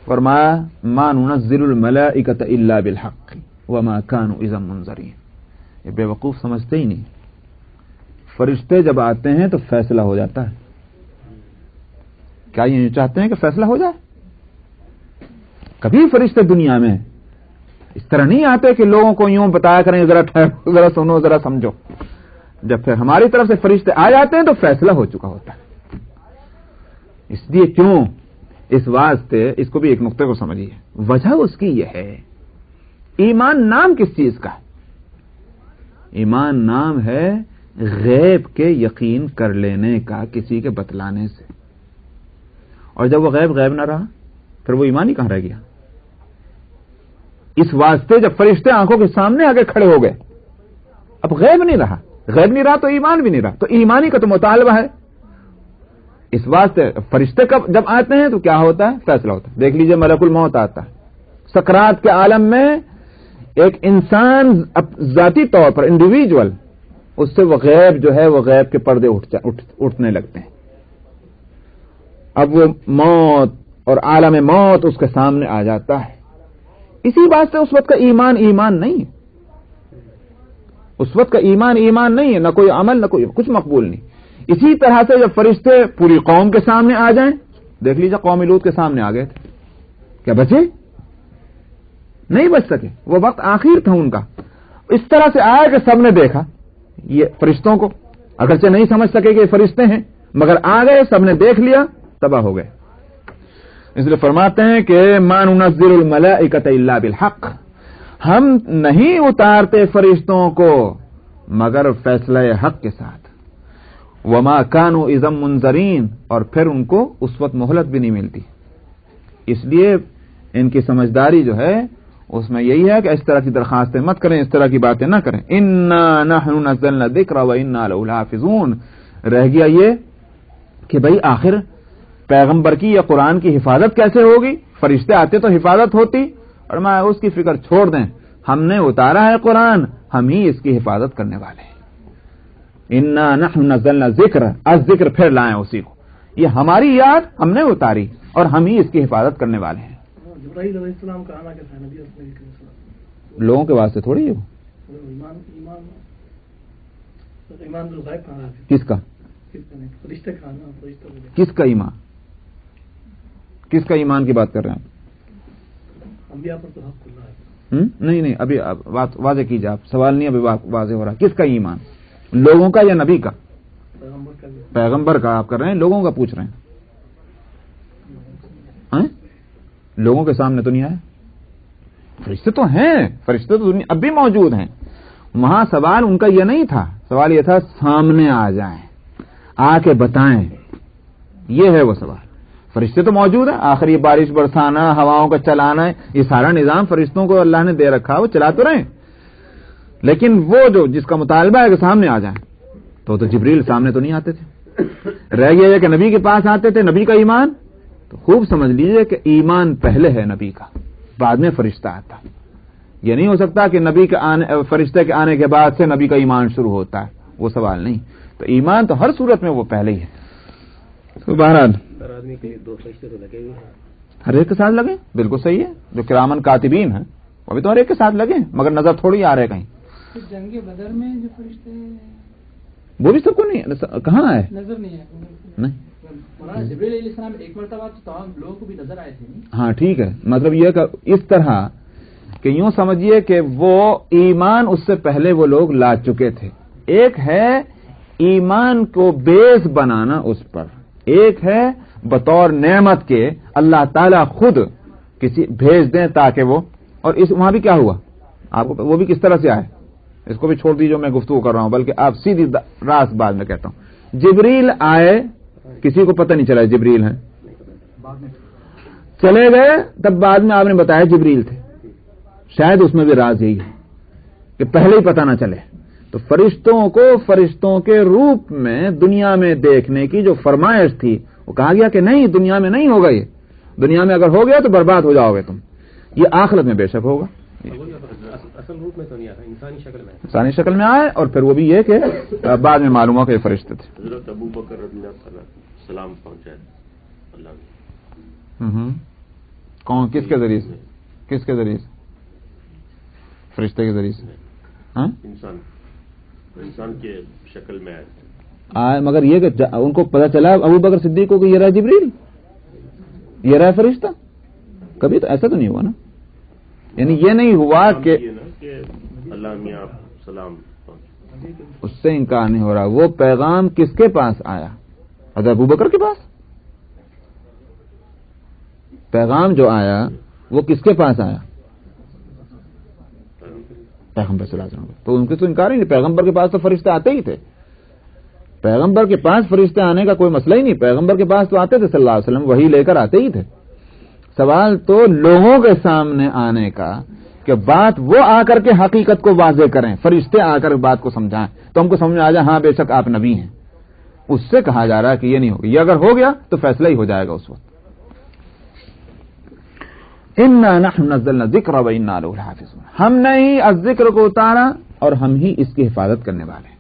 فرمایا ما ننزل الملائکۃ الا بالحق وما كانوا اذا منذرین. یہ بے وقوف سمجھتے ہی نہیں. فرشتے جب آتے ہیں تو فیصلہ ہو جاتا ہے. کیا یہ چاہتے ہیں کہ فیصلہ ہو جائے؟ کبھی فرشتے دنیا میں اس طرح نہیں آتے کہ لوگوں کو یوں بتایا کریں ذرا ٹھہرو, ذرا سنو, ذرا سمجھو. جب پھر ہماری طرف سے فرشتے آ جاتے ہیں تو فیصلہ ہو چکا ہوتا ہے. اس لیے کیوں اس واسطے اس کو بھی ایک نقطے کو سمجھیے. وجہ اس کی یہ ہے, ایمان نام کس چیز کا ہے؟ ایمان نام ہے غیب کے یقین کر لینے کا کسی کے بتلانے سے. اور جب وہ غیب نہ رہا پھر وہ ایمان ہی کہاں رہ گیا؟ اس واسطے جب فرشتے آنکھوں کے سامنے آگے کھڑے ہو گئے, اب غیب نہیں رہا تو ایمان بھی نہیں رہا, تو ایمانی کا تو مطالبہ ہے. اس واسطے فرشتے جب آتے ہیں تو کیا ہوتا ہے؟ فیصلہ ہوتا ہے. دیکھ لیجئے ملک الموت آتا ہے, سکرات کے عالم میں ایک انسان ذاتی طور پر انڈیویجول, اس سے وہ غیب جو ہے وہ غیب کے پردے اٹھنے لگتے ہیں. اب وہ موت اور عالم موت اس کے سامنے آ جاتا ہے. اسی بات سے اس وقت کا ایمان نہیں ہے. اس وقت کا ایمان نہیں ہے, نہ کوئی عمل نہ کوئی کچھ مقبول نہیں. اسی طرح سے جب فرشتے پوری قوم کے سامنے آ جائیں, دیکھ لیجیے قوم لوط کے سامنے آ گئے تھے, کیا بچے؟ نہیں بچ سکے. وہ وقت آخر تھا ان کا. اس طرح سے آیا کہ سب نے دیکھا یہ فرشتوں کو, اگرچہ نہیں سمجھ سکے کہ یہ فرشتے ہیں, مگر آ گئے, سب نے دیکھ لیا, تباہ ہو گئے. اس لیے فرماتے ہیں کہ ما ننزل الملائکۃ الا بالحق, ہم نہیں اتارتے فرشتوں کو مگر فیصلہ حق کے ساتھ. وما كانوا اذا منذرین, اور پھر ان کو اس وقت مہلت بھی نہیں ملتی. اس لیے ان کی سمجھداری جو ہے اس میں یہی ہے کہ اس طرح کی درخواستیں مت کریں, اس طرح کی باتیں نہ کریں. انا نحن نزلنا الذکر وانا له لحافظون. رہ گیا یہ کہ بھئی آخر پیغمبر کی یا قرآن کی حفاظت کیسے ہوگی؟ فرشتے آتے تو حفاظت ہوتی, اور میں اس کی فکر چھوڑ دیں, ہم نے اتارا ہے قرآن, ہم ہی اس کی حفاظت کرنے والے ہیں. انا نحن نزلنا الذکر, الذکر پھر لائیں اسی کو, یہ ہماری یاد ہم نے اتاری اور ہم ہی اس کی حفاظت کرنے والے ہیں. جبرائیل علیہ السلام کا آنا کیسا ہے نبی صلی اللہ علیہ وسلم؟ لوگوں کے واسطے تھوڑی ہے وہ. ایمان بالغیب کہاں ہے؟ کس کا؟ فرشتے کا آنا, کس کا ایمان؟ کس کا ایمان کی بات کر رہے ہیں؟ انبیاء پر تو حق اللہ ہے. نہیں ابھی واضح کیجیے آپ, سوال نہیں ابھی واضح ہو رہا. کس کا ایمان؟ لوگوں کا یا نبی کا؟ پیغمبر کا آپ کر رہے ہیں, لوگوں کا پوچھ رہے ہیں. لوگوں کے سامنے تو نہیں آئے. فرشتے تو ہیں, فرشتے تو اب بھی موجود ہیں. وہاں سوال ان کا یہ نہیں تھا, سوال یہ تھا سامنے آ جائیں, آ کے بتائیں, یہ ہے وہ سوال. فرشتے تو موجود ہیں, آخر یہ بارش برسانا, ہواؤں کا چلانا, یہ سارا نظام فرشتوں کو اللہ نے دے رکھا, وہ چلا تو رہے. لیکن وہ جو جس کا مطالبہ ہے کہ سامنے آ جائیں, تو جبریل سامنے تو نہیں آتے تھے. رہ گیا یہ کہ نبی کے پاس آتے تھے. نبی کا ایمان تو خوب سمجھ لیجئے کہ ایمان پہلے ہے نبی کا, بعد میں فرشتہ آتا. یہ نہیں ہو سکتا کہ نبی کے فرشتے کے آنے کے بعد سے نبی کا ایمان شروع ہوتا ہے, وہ سوال نہیں. تو ایمان تو ہر صورت میں وہ پہلے ہی ہے. تو بہرحال ہر آدمی کے دو فرشتے تو لگے ہوئے ہیں, ہر ایک کے ساتھ لگے, بالکل صحیح ہے. جو کرامن کاتبین ہیں وہ بھی تو ہر ایک کے ساتھ لگے, مگر نظر تھوڑی آ رہے کہیں. جنگ بدر میں جو فرشتے وہ بھی سب کو نہیں, کہاں ہے نظر نہیں ہے. نہیں, جبریل علیہ السلام ایک مرتبہ تو تمام لوگوں کو بھی نظر آئے تھے. ہاں ٹھیک ہے, مطلب یہ کہ اس طرح کہ یوں سمجھیے کہ وہ ایمان اس سے پہلے وہ لوگ لا چکے تھے. ایک ہے ایمان کو بیس بنانا اس پر, ایک ہے بطور نعمت کے اللہ تعالیٰ خود کسی بھیج دیں تاکہ وہ, اور اس وہاں بھی کیا ہوا آپ کو, وہ بھی کس طرح سے آئے, اس کو بھی چھوڑ دیجیے, میں گفتگو کر رہا ہوں, بلکہ آپ سیدھی راست بات میں کہتا ہوں. جبریل آئے, کسی کو پتہ نہیں چلا جبریل ہیں, چلے گئے, تب بعد میں آپ نے بتایا جبریل تھے. شاید اس میں بھی راز یہی ہے کہ پہلے ہی پتہ نہ چلے, تو فرشتوں کو فرشتوں کے روپ میں دنیا میں دیکھنے کی جو فرمائش تھی وہ کہا گیا کہ نہیں، دنیا میں نہیں ہوگا، یہ دنیا میں اگر ہو گیا تو برباد ہو جاؤ گے تم، یہ آخرت میں بے شک ہوگا۔ اصل روپ میں تو نہیں آتا، انسانی شکل میں آئے، اور پھر وہ بھی یہ کہ بعد میں معلوم ہوا کہ یہ فرشتے تھے۔ حضرت ابو بکر رضی اللہ عنہ سلام پہنچائے اللہ نے، کون، کس کے ذریعے سے؟ کس کے ذریعے سے؟ فرشتے کے ذریعے سے؟ ہاں، انسان کے شکل میں آئے، مگر یہ کہ ان کو پتہ چلا ابو بکر صدیق کو کہ یہ رہا جبریل، یہ رہا فرشتہ، کبھی تو ایسا تو نہیں ہوا نا، یعنی یہ نہیں ہوا کہ اللہ میاں سلام اس سے انکار نہیں ہو رہا۔ وہ پیغام کس کے پاس آیا؟ حضرت ابو بکر کے پاس پیغام جو آیا وہ کس کے پاس آیا؟ پیغمبر صلی اللہ علیہ وسلم۔ تو ان کے تو انکار ہی نہیں، پیغمبر کے پاس تو فرشتے آتے ہی تھے، پیغمبر کے پاس فرشتے آنے کا کوئی مسئلہ ہی نہیں، پیغمبر کے پاس تو آتے تھے صلی اللہ علیہ وسلم، وہی لے کر آتے ہی تھے۔ سوال تو لوگوں کے سامنے آنے کا کہ بات وہ آ کر کے حقیقت کو واضح کریں، فرشتے آ کر بات کو سمجھائیں تو ہم کو سمجھ آ جائے ہاں بے شک آپ نبی ہیں، اس سے کہا جا رہا ہے کہ یہ نہیں ہوگا، یہ اگر ہو گیا تو فیصلہ ہی ہو جائے گا اس وقت۔ انا نحن نزلنا الذکر وانا له لحافظون، ہم نے ہی الذکر کو اتارا اور ہم ہی اس کی حفاظت کرنے والے ہیں۔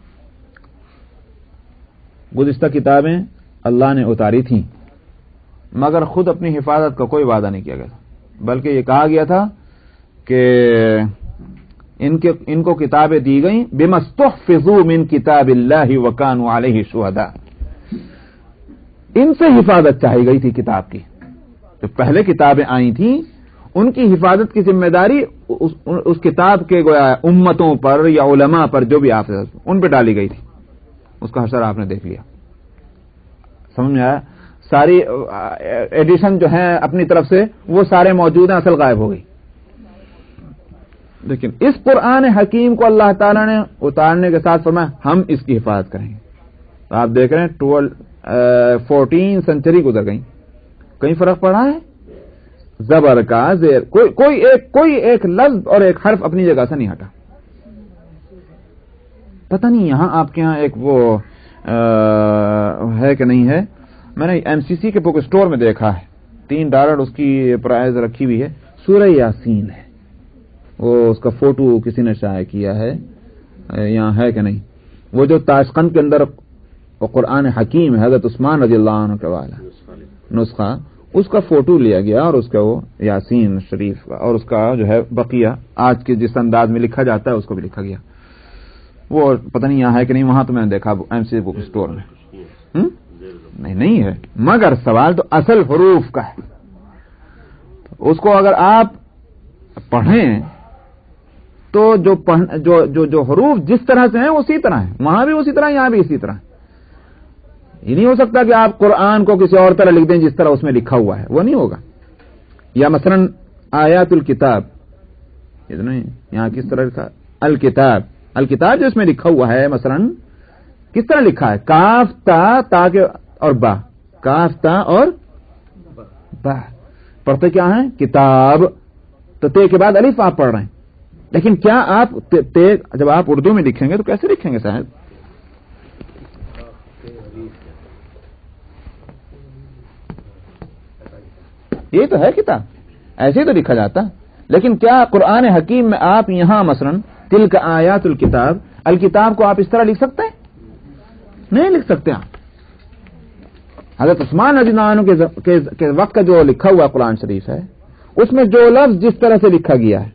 گزشتہ کتابیں اللہ نے اتاری تھیں مگر خود اپنی حفاظت کا کوئی وعدہ نہیں کیا گیا تھا، بلکہ یہ کہا گیا تھا کہ ان کو کتابیں دی گئیں بما استحفظوا من کتاب اللہ وکانوا علیہ شہداء، ان سے حفاظت چاہی گئی تھی کتاب کی، جو پہلے کتابیں آئی تھیں ان کی حفاظت کی ذمہ داری اس کتاب کے گویا امتوں پر یا علماء پر جو بھی آپ ان پہ ڈالی گئی تھی، اس کا حشر آپ نے دیکھ لیا، سمجھ میں آیا؟ ساری ایڈیشن جو ہیں اپنی طرف سے وہ سارے موجود ہیں، اصل غائب ہو گئی۔ لیکن اس قرآن حکیم کو اللہ تعالیٰ نے اتارنے کے ساتھ فرمایا ہم اس کی حفاظت کریں گے۔ تو آپ دیکھ رہے ہیں 14 سنچری گزر گئی، کہیں فرق پڑا ہے؟ زبر کا زیر کوئی ایک لفظ اور ایک حرف اپنی جگہ سے نہیں ہٹا۔ پتہ نہیں یہاں آپ کے یہاں ایک وہ ہے کہ نہیں ہے، میں نے ایم سی سی کے بک اسٹور میں دیکھا ہے، $3 اس کی پرائز رکھی ہوئی ہے، سورہ یاسین ہے، وہ اس کا فوٹو کسی نے شائع کیا ہے، یہاں ہے کہ نہیں، وہ جو تاشقند کے اندر قرآن حکیم ہے حضرت عثمان رضی اللہ عنہ کے والا نسخہ، اس کا فوٹو لیا گیا اور اس کا وہ یاسین شریف کا اور اس کا جو ہے بقیہ آج کے جس انداز میں لکھا جاتا ہے اس کو بھی لکھا گیا، وہ پتہ نہیں یہاں ہے کہ نہیں، وہاں تو میں نے دیکھا ایم سی بک اسٹور میں نہیں ہے، مگر سوال تو اصل حروف کا ہے، اس کو اگر آپ پڑھیں تو جو حروف جس طرح سے ہیں اسی طرح ہیں، وہاں بھی اسی طرح، یہاں بھی اسی طرح۔ یہ نہیں ہو سکتا کہ آپ قرآن کو کسی اور طرح لکھ دیں جس طرح اس میں لکھا ہوا ہے، وہ نہیں ہوگا۔ یا مثلا آیات الکتاب، یہاں کس طرح لکھا الکتاب جو اس میں لکھا ہوا ہے مثلا کس طرح لکھا ہے؟ کاف تا اور با، کاف تا اور با، پڑھتے کیا ہیں؟ کتاب، تو تے کے بعد الف آپ پڑھ رہے ہیں، لیکن کیا آپ تے جب آپ اردو میں لکھیں گے تو کیسے لکھیں گے صاحب؟ یہ تو ہے کتاب، ایسے ہی تو لکھا جاتا، لیکن کیا قرآن حکیم میں آپ یہاں مثلا تلک آیات الکتاب، الکتاب کو آپ اس طرح لکھ سکتے ہیں؟ نہیں لکھ سکتے آپ۔ حضرت عثمان رضی اللہ عنہ کے وقت کا جو لکھا ہوا قرآن شریف ہے اس میں جو لفظ جس طرح سے لکھا گیا ہے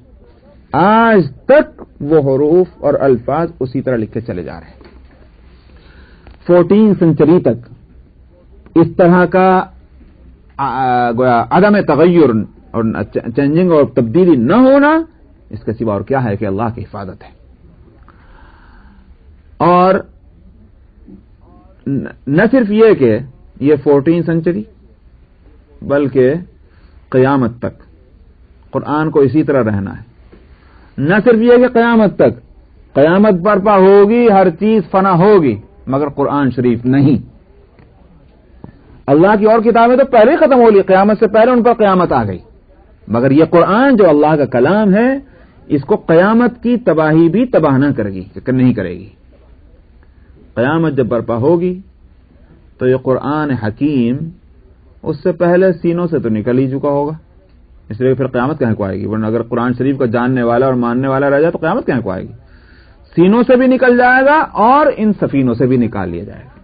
آج تک وہ حروف اور الفاظ اسی طرح لکھے چلے جا رہے ہیں۔ 14 سنچری تک اس طرح کا گویا عدم تغیر اور چینجنگ اور تبدیلی نہ ہونا، اس کے سوا اور کیا ہے کہ اللہ کی حفاظت ہے۔ اور نہ صرف یہ کہ یہ 14 سنچری بلکہ قیامت تک قرآن کو اسی طرح رہنا ہے۔ نہ صرف یہ کہ قیامت تک، قیامت برپا ہوگی، ہر چیز فنا ہوگی، مگر قرآن شریف نہیں۔ اللہ کی اور کتابیں تو پہلے ہی ختم ہو لی، قیامت سے پہلے ان پر قیامت آ گئی، مگر یہ قرآن جو اللہ کا کلام ہے اس کو قیامت کی تباہی بھی تباہ نہ کرے گی، نہیں کرے گی۔ قیامت جب برپا ہوگی تو یہ قرآن حکیم اس سے پہلے سینوں سے تو نکل ہی چکا ہوگا، اس لیے پھر قیامت کہاں کو آئے گی؟ ورنہ اگر قرآن شریف کو جاننے والا اور ماننے والا رہ جائے تو قیامت کہاں کو آئے گی؟ سینوں سے بھی نکل جائے گا اور ان سفینوں سے بھی نکال لیا جائے گا،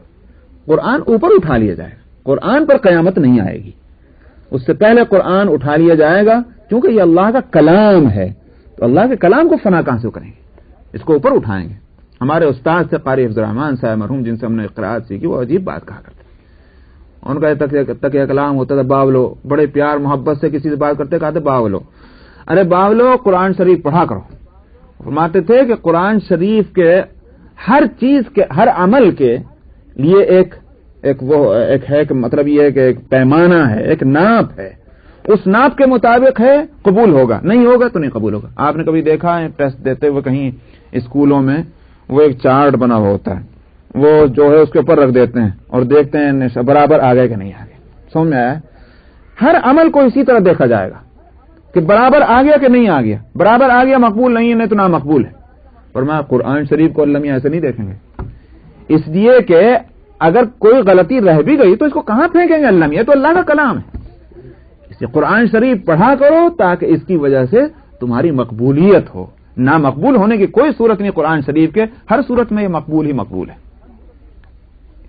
قرآن اوپر اٹھا لیا جائے گا، قرآن پر قیامت نہیں آئے گی، اس سے پہلے قرآن اٹھا لیا جائے گا، کیونکہ یہ اللہ کا کلام ہے، تو اللہ کے کلام کو فنا کہاں سے کریں گے؟ اس کو اوپر اٹھائیں گے۔ ہمارے استاد سے قاری حفظ الرحمان صاحب مرحوم، جن سے ہم نے قراءت سیکھی، وہ عجیب بات کہا کرتے، ان کا تکیہ کلام ہوتا تھا باولو، بڑے پیار محبت سے کسی سے بات کرتے کہتے باولو، ارے باولو قرآن شریف پڑھا کرو۔ فرماتے تھے کہ قرآن شریف کے ہر چیز کے، ہر عمل کے لیے ایک ہے کہ مطلب یہ ہے کہ ایک پیمانہ ہے، ایک ناپ ہے، اس ناپ کے مطابق ہے قبول ہوگا، نہیں ہوگا تو نہیں قبول ہوگا۔ آپ نے کبھی دیکھا ہے ٹیسٹ دیتے ہوئے کہیں اسکولوں میں وہ ایک چارٹ بنا ہوا ہوتا ہے، وہ جو ہے اس کے اوپر رکھ دیتے ہیں اور دیکھتے ہیں برابر آ گئے کہ نہیں آ گئے؟ سمجھ میں آیا؟ ہر عمل کو اسی طرح دیکھا جائے گا کہ برابر آ گیا کہ نہیں آ گیا، برابر آ گیا مقبول نہیں ہے، نہیں تو نامقبول ہے۔ اور میں قرآن شریف کو اللہ میاں ایسے نہیں دیکھیں گے، اس لیے کہ اگر کوئی غلطی رہ بھی گئی تو اس کو کہاں پھینکیں گے اللہ میاں؟ تو اللہ کا کلام ہے، اس لیے قرآن شریف پڑھا کرو تاکہ اس کی وجہ سے تمہاری مقبولیت ہو۔ نامقبول ہونے کی کوئی صورت نہیں قرآن شریف کے، ہر صورت میں یہ مقبول ہی مقبول ہے۔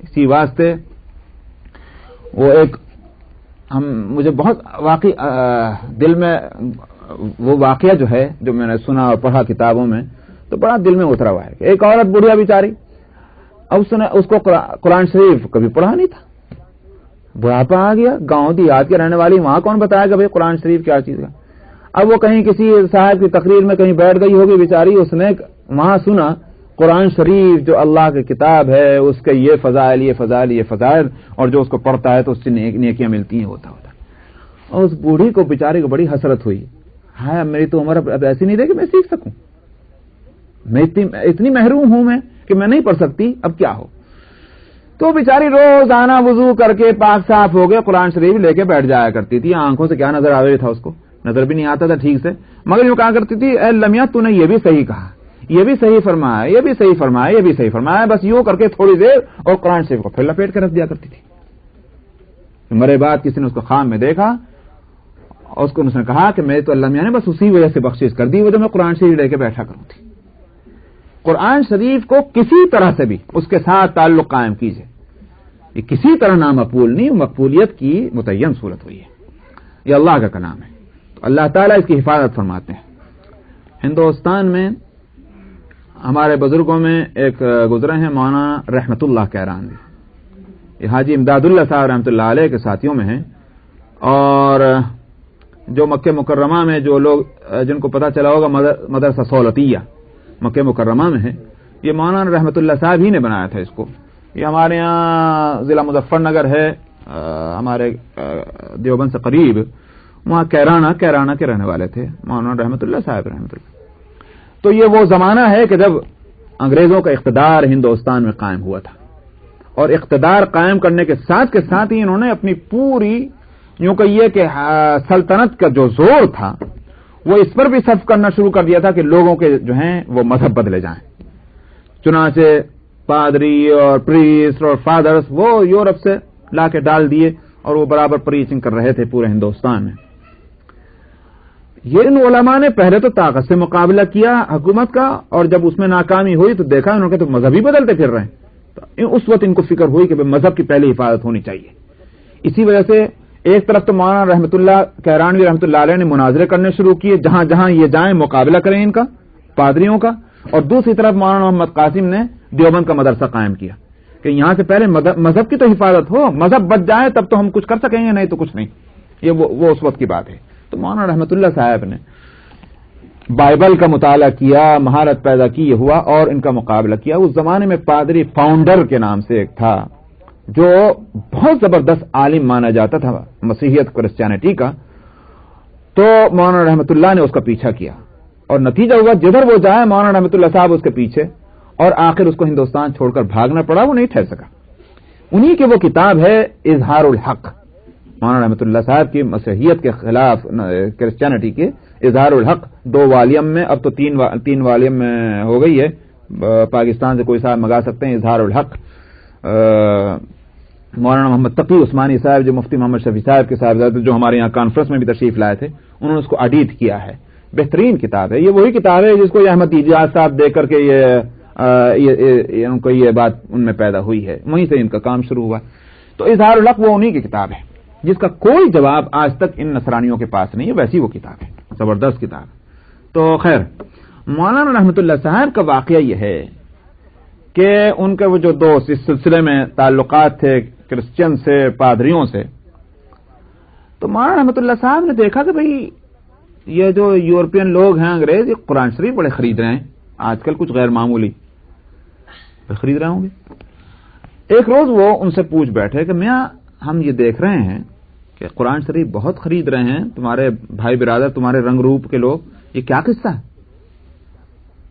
اسی واسطے وہ ایک مجھے بہت واقعی دل میں وہ واقعہ جو ہے جو میں نے سنا اور پڑھا کتابوں میں تو بڑا دل میں اترا ہوا ہے کہ ایک عورت بڑھیا بیچاری، اب اس کو قرآن شریف کبھی پڑھا نہیں تھا، بڑھاپا آ گیا، گاؤں دیہات کے رہنے والی، وہاں کون بتایا کہ بھائی قرآن شریف کیا چیز ہے؟ اب وہ کہیں کسی صاحب کی تقریر میں کہیں بیٹھ گئی ہوگی بیچاری، اس نے وہاں سنا قرآن شریف جو اللہ کی کتاب ہے اس کے یہ فضائل یہ فضائل یہ فضائل، اور جو اس کو پڑھتا ہے تو اس سے نیکیاں ملتی ہیں، ہوتا اور اس بوڑھی کو بیچاری کو بڑی حسرت ہوئی، ہاں میری تو عمر اب ایسی نہیں رہی کہ میں سیکھ سکوں، میں اتنی محروم ہوں میں کہ میں نہیں پڑھ سکتی، اب کیا ہو؟ تو بیچاری روزانہ وضو کر کے پاک صاف ہو گئے قرآن شریف لے کے بیٹھ جایا کرتی تھی، آنکھوں سے کیا نظر آ رہا تھا، اس کو نظر بھی نہیں آتا تھا ٹھیک سے، مگر یوں کہا کرتی تھی اے اللہ میاں تو نے یہ بھی صحیح کہا، یہ بھی صحیح فرمایا، یہ بھی صحیح فرمایا، یہ بھی صحیح فرمایا، بس یوں کر کے تھوڑی دیر اور قرآن شریف کو پھر لپیٹ کے رکھ دیا کرتی تھی۔ مرے بعد کسی نے اس کو خواب میں دیکھا اور اس کو اس نے کہا کہ میں تو اللہ میاں نے بس اسی وجہ سے بخشش کر دی وہ جو میں قرآن شریف لے کے بیٹھا کروں تھی۔ قرآن شریف کو کسی طرح سے بھی اس کے ساتھ تعلق قائم کیجئے، یہ کسی طرح نامقبول نہیں، مقبولیت کی متعین صورت ہوئی ہے، یہ اللہ کا کلام ہے، تو اللہ تعالیٰ اس کی حفاظت فرماتے ہیں۔ ہندوستان میں ہمارے بزرگوں میں ایک گزرے ہیں مولانا رحمت اللہ کیرانوی، یہ حاجی امداد اللہ صاحب رحمۃ اللہ علیہ کے ساتھیوں میں ہیں، اور جو مکہ مکرمہ میں جو لوگ جن کو پتہ چلا ہوگا مدرسہ سولتیہ مکہ مکرمہ میں ہے، یہ مولانا رحمت اللہ صاحب ہی نے بنایا تھا اس کو، یہ ہمارے یہاں ضلع مظفر نگر ہے، ہمارے دیوبند سے قریب، وہاں کیرانہ کے رہنے والے تھے مولانا رحمت اللہ صاحب رحمت اللہ۔ تو یہ وہ زمانہ ہے کہ جب انگریزوں کا اقتدار ہندوستان میں قائم ہوا تھا، اور اقتدار قائم کرنے کے ساتھ ہی انہوں نے اپنی پوری یوں کہیے کہ سلطنت کا جو زور تھا وہ اس پر بھی صرف کرنا شروع کر دیا تھا کہ لوگوں کے جو ہیں وہ مذہب بدلے جائیں، چنانچہ پادری اور پریسٹ اور فادرز وہ یورپ سے لا کے ڈال دیے اور وہ برابر پریچنگ کر رہے تھے پورے ہندوستان میں۔ یہ ان علماء نے پہلے تو طاقت سے مقابلہ کیا حکومت کا، اور جب اس میں ناکامی ہوئی تو دیکھا انہوں نے تو مذہب ہی بدلتے پھر رہے ہیں، تو اس وقت ان کو فکر ہوئی کہ مذہب کی پہلے حفاظت ہونی چاہیے۔ اسی وجہ سے ایک طرف تو مولانا رحمت اللہ کیرانوی رحمت اللہ علیہ نے مناظرے کرنے شروع کیے، جہاں جہاں یہ جائیں مقابلہ کریں ان کا پادریوں کا، اور دوسری طرف مولانا محمد قاسم نے دیوبند کا مدرسہ قائم کیا کہ یہاں سے پہلے مذہب کی تو حفاظت ہو، مذہب بچ جائے تب تو ہم کچھ کر سکیں گے، نہیں تو کچھ نہیں، یہ وہ اس وقت کی بات ہے۔ تو مولانا رحمت اللہ صاحب نے بائبل کا مطالعہ کیا، مہارت پیدا کی، یہ ہوا اور ان کا مقابلہ کیا۔ اس زمانے میں پادری فاؤنڈر کے نام سے ایک تھا جو بہت زبردست عالم مانا جاتا تھا مسیحیت کرسچینٹی کا، تو مولانا رحمت اللہ نے اس کا پیچھا کیا، اور نتیجہ ہوا جدھر وہ جائے مولانا رحمت اللہ صاحب اس کے پیچھے، اور آخر اس کو ہندوستان چھوڑ کر بھاگنا پڑا، وہ نہیں ٹھہر سکا۔ انہی کی وہ کتاب ہے اظہار الحق، مولانا رحمت اللہ صاحب کی مسیحیت کے خلاف کرسچینٹی کے اظہار الحق 2 والیوم میں، اب تو 3 والیوم میں ہو گئی ہے، پاکستان سے کوئی صاحب منگا سکتے ہیں، اظہار الحق، مولانا محمد تقی عثمانی صاحب جو مفتی محمد شفیع صاحب کے صاحبزادے جو ہمارے یہاں کانفرنس میں بھی تشریف لائے تھے، انہوں نے اس کو ایڈیٹ کیا ہے، بہترین کتاب ہے، یہ وہی کتاب ہے جس کو یہ احمد ایجاز صاحب دے کر کے ان کو یہ بات ان میں پیدا ہوئی ہے، وہیں سے ان کا کام شروع ہوا۔ تو اظہار الحق وہ انہی کی کتاب ہے جس کا کوئی جواب آج تک ان نصرانیوں کے پاس نہیں ہے، ویسی وہ کتاب ہے، زبردست کتاب۔ تو خیر، مولانا رحمت اللہ صاحب کا واقعہ یہ ہے کہ ان کے وہ جو دوست اس سلسلے میں تعلقات تھے کرسچن سے، پادریوں سے، تو مولانا رحمت اللہ صاحب نے دیکھا کہ بھئی یہ جو یورپین لوگ ہیں انگریز، یہ قرآن شریف بڑے خرید رہے ہیں آج کل، کچھ غیر معمولی خرید رہے ہوں گے۔ ایک روز وہ ان سے پوچھ بیٹھے کہ میاں ہم یہ دیکھ رہے ہیں کہ قرآن شریف بہت خرید رہے ہیں تمہارے بھائی برادر، تمہارے رنگ روپ کے لوگ، یہ کیا قصہ ہے؟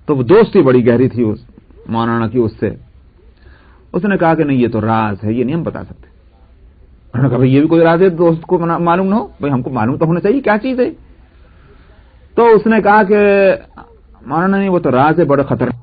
تو وہ دوستی بڑی گہری تھی اس مولانا کی اس سے، اس نے کہا کہ نہیں یہ تو راز ہے، یہ نہیں ہم بتا سکتے۔ انہوں نے کہا بھئی یہ بھی کوئی راز ہے دوست کو معلوم نہ ہو؟ بھئی ہم کو معلوم تو ہونا چاہیے کیا چیز ہے۔ تو اس نے کہا کہ مولانا نہیں وہ تو راز ہے، بڑا خطرناک